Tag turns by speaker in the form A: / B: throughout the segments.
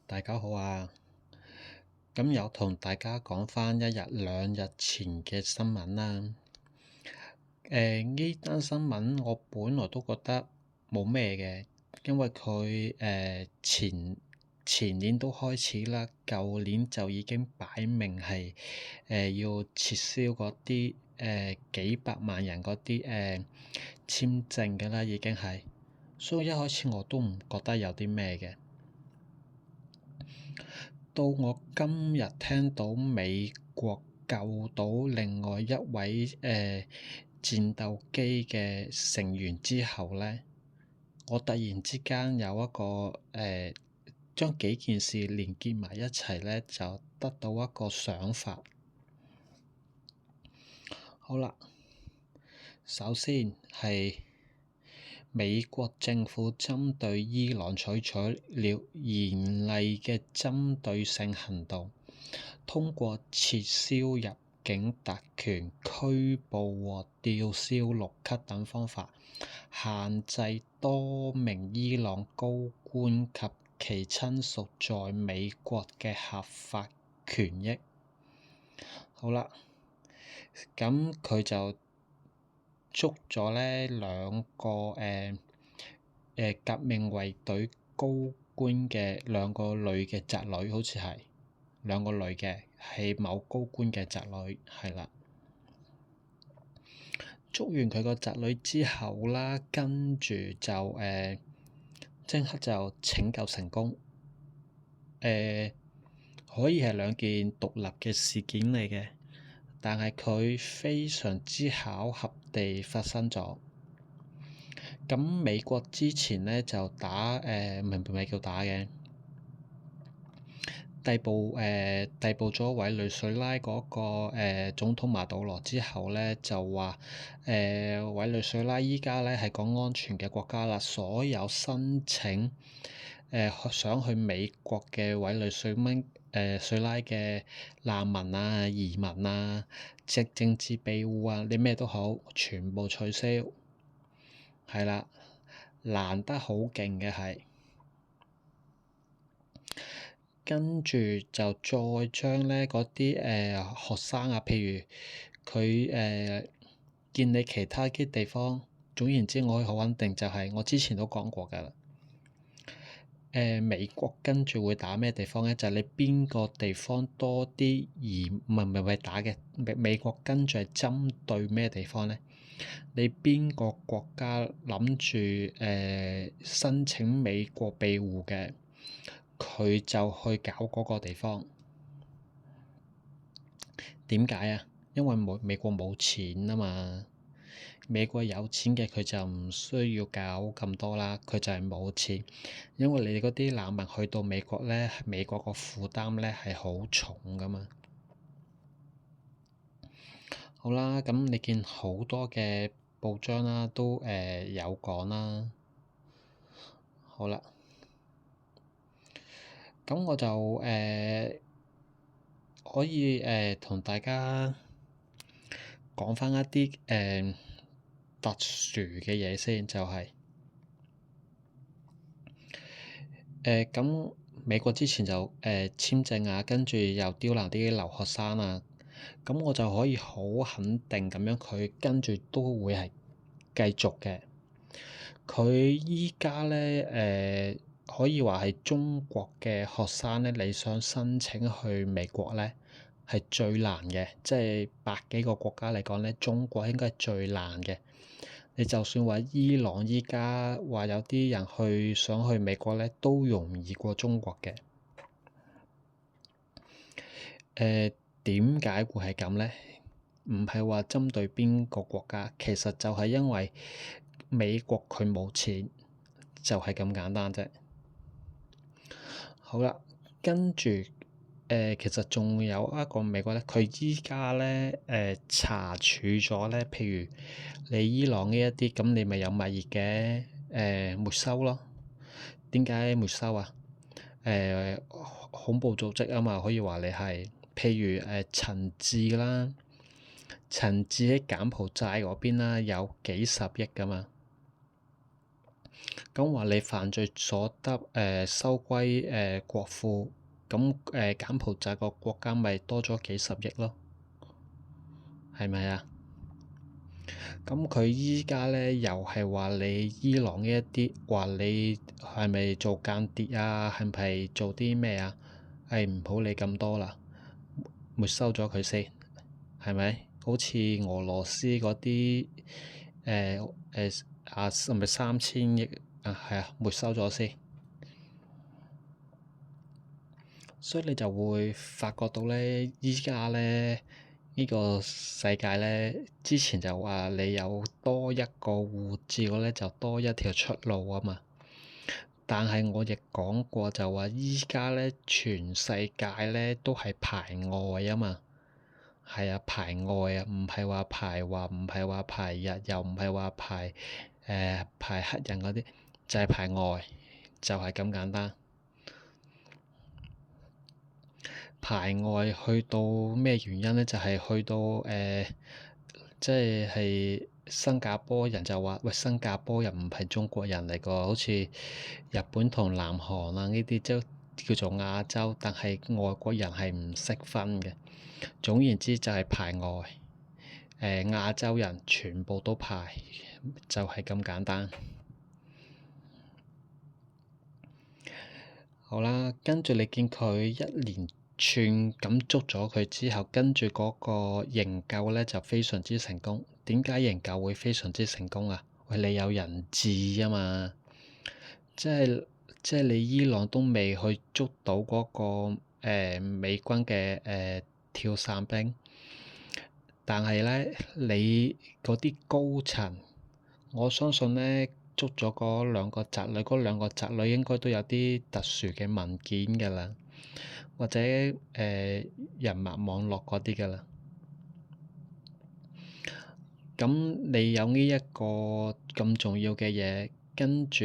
A: 大家好啊！咁又同大家講返一日兩日前嘅新聞啦。呢單新聞我本來都覺得冇咩嘅，因為佢前年都開始啦，舊年就已經擺明係要撤銷嗰啲幾百萬人嗰啲簽證㗎啦，已經係，所以一開始我都唔覺得有啲咩嘅。到我今日聽到美國救到另外一位戰鬥機嘅成員之後咧，我突然之間有一個將幾件事連結埋一齊咧，就得到一個想法。好啦，首先係美國政府針對伊朗採取了嚴厲嘅針對性行動，通過撤銷入境特權、拘捕和吊銷綠卡等方法，限制多名伊朗高官及其親屬在美國嘅合法權益。好啦，咁佢就捉咗呢兩個革命衛隊高官嘅兩個女嘅侄女，好似係兩個女嘅，係某高官嘅侄女，係啦。捉完佢個侄女之後啦，跟住就即刻就拯救成功。可以係兩件獨立嘅事件嚟嘅。但係佢非常之巧合地發生咗。咁美國之前咧就唔係叫打嘅，逮捕咗委內瑞拉嗰個總統馬杜羅之後咧，就話委內瑞拉依家咧係個安全嘅國家啦，所有申請想去美國嘅委內瑞拉嘅難民啊、移民啊、政治庇護啊，你咩都好，全部取消。係啦，難得好勁嘅係，跟住就再將咧嗰啲學生啊，譬如佢見你其他啲地方，總言之，我可以好肯定就係我之前都講過㗎啦。美國跟住會打咩地方咧？就係你邊個地方多啲唔係打嘅，美國跟住係針對咩地方咧？你邊個國家諗住申請美國庇護嘅，佢就去搞嗰個地方。點解啊？因為美國冇錢啊嘛。美國有錢嘅佢就唔需要搞咁多啦，佢就係冇錢。因為你哋嗰啲難民去到美國咧，美國個負擔咧係好重噶嘛。好啦，咁你見好多嘅報章啦，都有講啦。好啦，咁我就可以同大家講返一啲特殊嘅嘢先，就係咁美國之前就簽證啊，跟住又刁難啲留學生啊，咁我就可以好肯定咁樣，佢跟住都會係繼續嘅。佢依家咧可以話係中國嘅學生咧，你想申請去美國咧係最難嘅，即係百幾個國家嚟講咧，中國應該係最難嘅。你就算話伊朗依家話有啲人想去美國咧，都容易過中國嘅。點解會係咁咧？唔係話針對邊個國家，其實就係因為美國佢冇錢，就係咁簡單啫。好啦，跟住其實仲有一個美國咧，佢依家咧查處咗咧，譬如你伊朗呢一啲，咁你咪有物業嘅沒收咯。點解沒收啊？恐怖組織啊嘛，可以話你係，譬如陳志啦，陳志喺柬埔寨嗰邊啦，有幾十億噶嘛。咁話你犯罪所得收歸國庫，咁柬埔寨個國家咪多咗幾十億咯，係咪啊？咁佢依家咧又係話你伊朗呢一啲話你係咪做間諜啊？係咪做啲咩啊？唔好理咁多啦，沒收咗佢先，係咪？好似俄羅斯嗰啲係咪3000億啊？係啊，沒收咗先。所以你就會發覺到咧，依家咧呢個世界咧，之前就話你有多一個護照咧，就多一條出路啊嘛。但係我亦講過就話，依家咧全世界咧都係排外啊嘛。係啊，排外啊，唔係話排華，唔係話排日，又唔係話排黑人嗰啲，就係排外，就係咁簡單。排外去到咩原因咧？就係去到即係新加坡人就話：喂，新加坡人唔係中國人嚟個，好似日本同南韓啊呢啲即叫做亞洲，但係外國人係唔識分嘅。總言之就係排外，亞洲人全部都排，就係咁簡單。好啦，跟住你見佢一連串咁捉咗佢之後，跟住嗰個營救咧就非常之成功。點解營救會非常之成功啊？喂，你有人質啊嘛，即係你伊朗都未去捉到嗰個美軍嘅跳傘兵，但係咧你嗰啲高層，我相信咧捉咗嗰兩個宅女，嗰兩個宅女應該都有啲特殊嘅文件㗎啦，或者人脈網絡嗰啲㗎啦。咁你有呢一個咁重要嘅嘢，跟住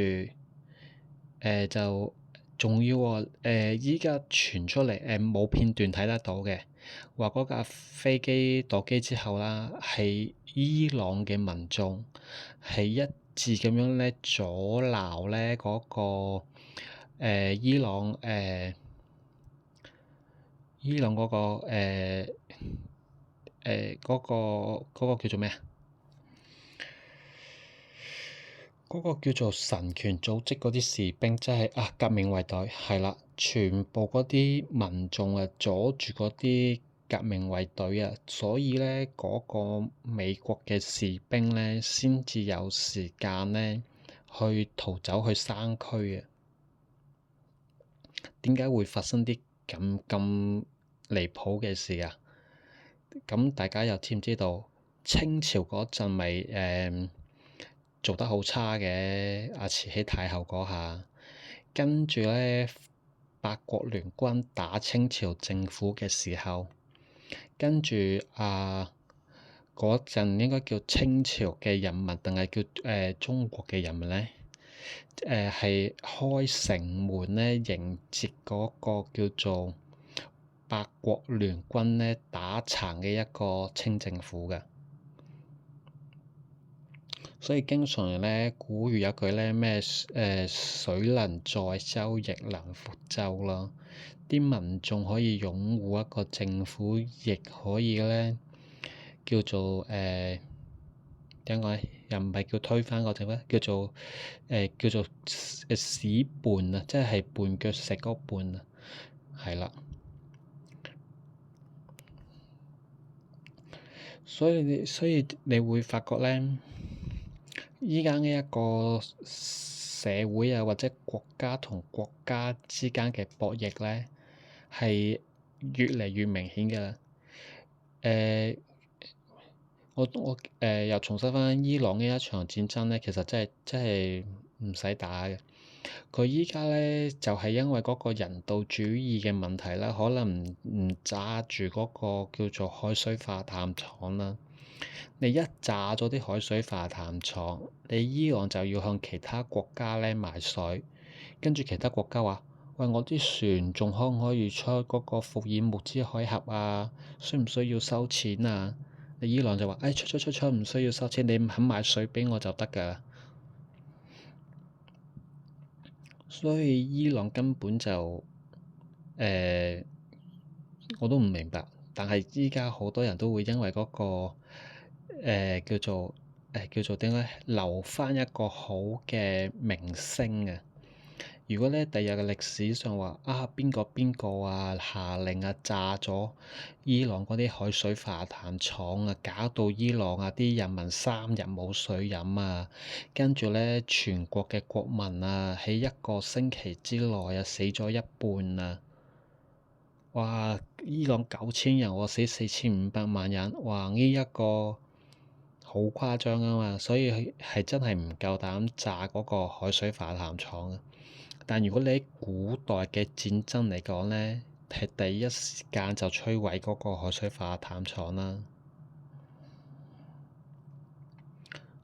A: 就仲要喎，依家傳出嚟冇片段睇得到嘅，話嗰架飛機墮機之後啦，係伊朗嘅民眾係一致咁樣咧阻撓咧嗰個伊朗嗰個嗰個叫做咩啊？嗰個叫做神權組織嗰啲士兵，即係革命衛隊，係啦，全部嗰啲民眾啊阻住嗰啲革命衛隊啊，所以咧嗰個美國嘅士兵咧先至有時間咧去逃走去山區啊。點解會發生啲咁離譜嘅事啊？咁大家又知唔知道清朝嗰陣咪做得好差嘅？阿慈禧太后嗰下，跟住咧八國聯軍打清朝政府嘅時候，跟住嗰陣應該叫清朝嘅人民定係叫中國嘅人民咧？係開城門咧迎接嗰個叫做八國聯軍咧打殘嘅一個清政府嘅。所以經常咧古語有句咧咩水能載舟，亦能覆舟咯。啲民眾可以擁護一個政府，亦可以咧叫做點講咧？又唔係叫推翻個政府，叫做使絆啊，即係絆腳石嗰個絆啊，係啦。所以你會發覺咧，依家呢一個社會啊，或者國家同國家之間嘅博弈咧，係越嚟越明顯㗎啦。我又重申翻伊朗呢一場戰爭咧，其實真係唔使打嘅。佢依家咧就係因為嗰個人道主義嘅問題啦，可能唔炸住嗰個叫做海水化淡廠啦。你一炸咗啲海水化淡廠，你伊朗就要向其他國家咧賣水，跟住其他國家話：喂，我啲船仲可唔可以出嗰個福爾摩斯海峽啊？需唔需要收錢啊？你伊朗就話：出，唔需要收錢，你唔肯賣水畀我就得㗎啦。所以伊朗根本就我都唔明白，但係依家好多人都會因為嗰個叫做叫做點咧，留翻一個好嘅名聲啊！如果咧第日嘅歷史上話啊邊個邊個啊下令啊炸咗伊朗嗰啲海水化淡廠啊，搞到伊朗啊啲人民3日冇水飲啊，跟住咧全國嘅國民啊喺一個星期之內啊死咗一半啊！哇！伊朗9000人，我死4500萬人，哇！呢一個好誇張啊嘛，所以係真係唔夠膽炸嗰個海水化淡廠啊！但如果你喺古代嘅戰爭嚟講咧，係第一時間就摧毀嗰個海水化淡廠啦。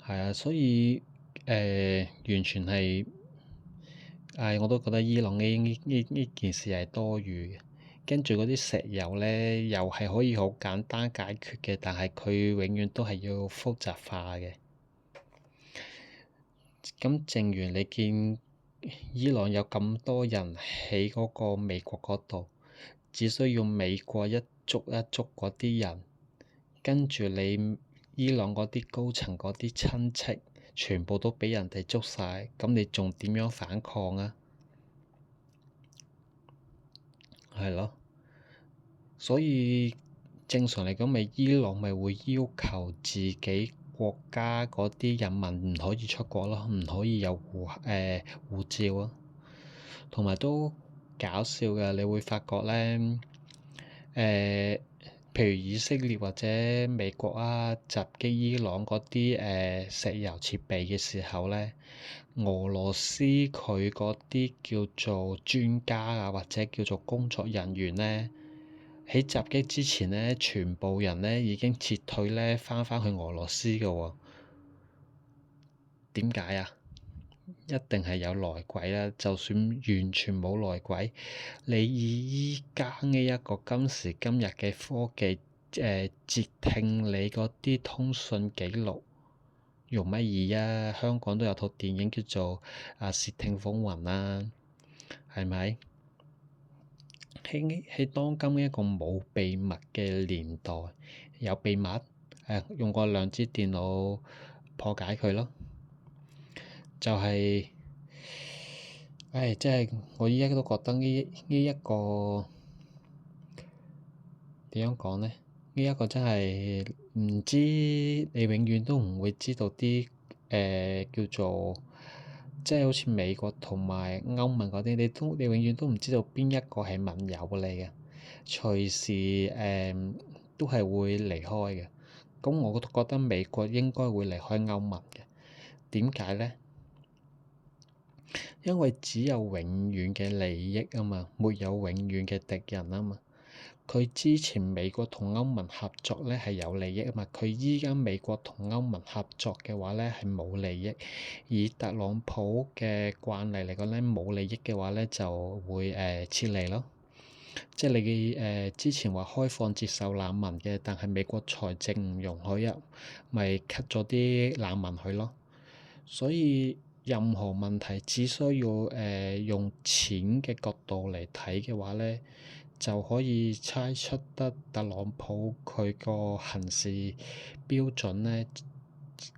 A: 係啊，所以完全係我都覺得伊朗呢件事係多餘嘅。跟住嗰啲石油咧，又係可以好簡單解決嘅，但係佢永遠都係要複雜化嘅。咁正如你見伊朗有咁多人喺嗰個美國嗰度，只需要美國一捉一捉嗰啲人，跟住你伊朗嗰啲高層嗰啲親戚，全部都俾人哋捉晒，咁你仲點樣反抗啊？係咯。所以正常嚟講，咪伊朗咪會要求自己國家嗰啲人民唔可以出國咯，唔可以有護照啊。同埋都搞笑嘅，你會發覺咧，譬如以色列或者美國啊襲擊伊朗嗰啲石油設備嘅時候咧，俄羅斯佢嗰啲叫做專家啊，或者叫做工作人員咧。喺襲擊之前咧，全部人咧已經撤退咧，翻返去俄羅斯嘅喎。點解啊？一定係有內鬼啦！就算完全冇內鬼，你以依家呢一個今時今日嘅科技，截聽你嗰啲通訊記錄，容乜易啊？香港都有套電影叫做《竊聽風雲》啦，係咪？喺當今一個冇秘密嘅年代，有秘密用個量子電腦破解佢咯。就係、即係我依家都覺得呢一個點樣講咧？呢一個真係唔知，你永遠都唔會知道啲叫做。即係好似美國同埋歐盟嗰啲，你永遠都唔知道邊一個係盟友嚟嘅，隨時都係會離開嘅。咁我都覺得美國應該會離開歐盟嘅。點解咧？因為只有永遠嘅利益啊嘛，沒有永遠嘅敵人啊嘛。佢之前美國同歐盟合作咧係有利益啊嘛，佢依家美國同歐盟合作嘅話咧係冇利益。以特朗普嘅慣例嚟講咧，冇利益嘅話咧就會撤離咯。即係你之前話開放接受難民嘅，但係美國財政唔容許啊，咪 cut 咗啲難民去咯。所以任何問題只需要用錢嘅角度嚟睇嘅話咧，就可以猜出得特朗普佢個行事標準咧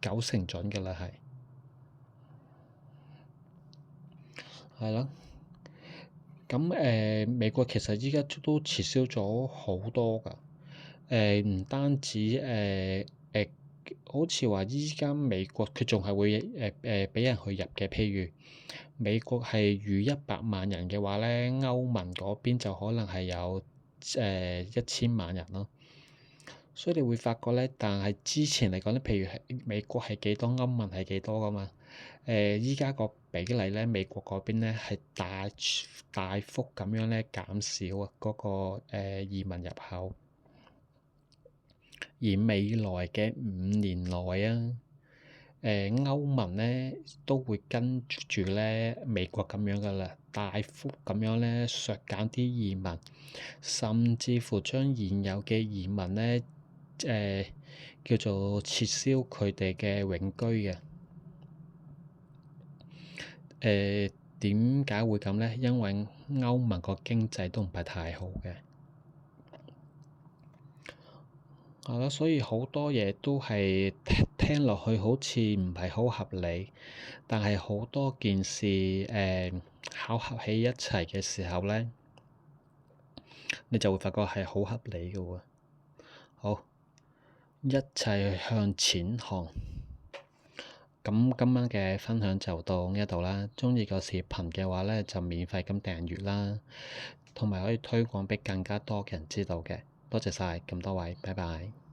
A: 90%準㗎啦，係咯。咁美國其實依家都撤銷咗好多㗎。唔單止好似話依家美國佢仲係會俾人去入嘅。譬如美國係預100萬人嘅話咧，歐盟嗰邊就可能係有1000萬人咯。所以你會發覺咧，但係之前嚟講咧，譬如係美國係幾多，歐盟係幾多㗎嘛？依家個比例咧，美國嗰邊咧係大幅咁樣咧減少啊嗰個移民入口。而未來嘅5年內啊，歐盟咧都會跟住咧美國咁樣噶啦，大幅咁樣咧削減啲移民，甚至乎將現有嘅移民咧叫做撤銷佢哋嘅永居嘅。點點解會咁呢？因為歐盟個經濟都唔係太好嘅。係咯，所以好多嘢都係聽落去好似唔係好合理，但係好多件事巧合喺一齊嘅時候咧，你就會發覺係好合理嘅喎。好，一切向錢看。咁今晚嘅分享就到呢一度啦。鍾意個視頻嘅話咧，就免費咁訂閱啦，同埋可以推廣俾更加多嘅人知道嘅。多謝晒咁多位，拜拜。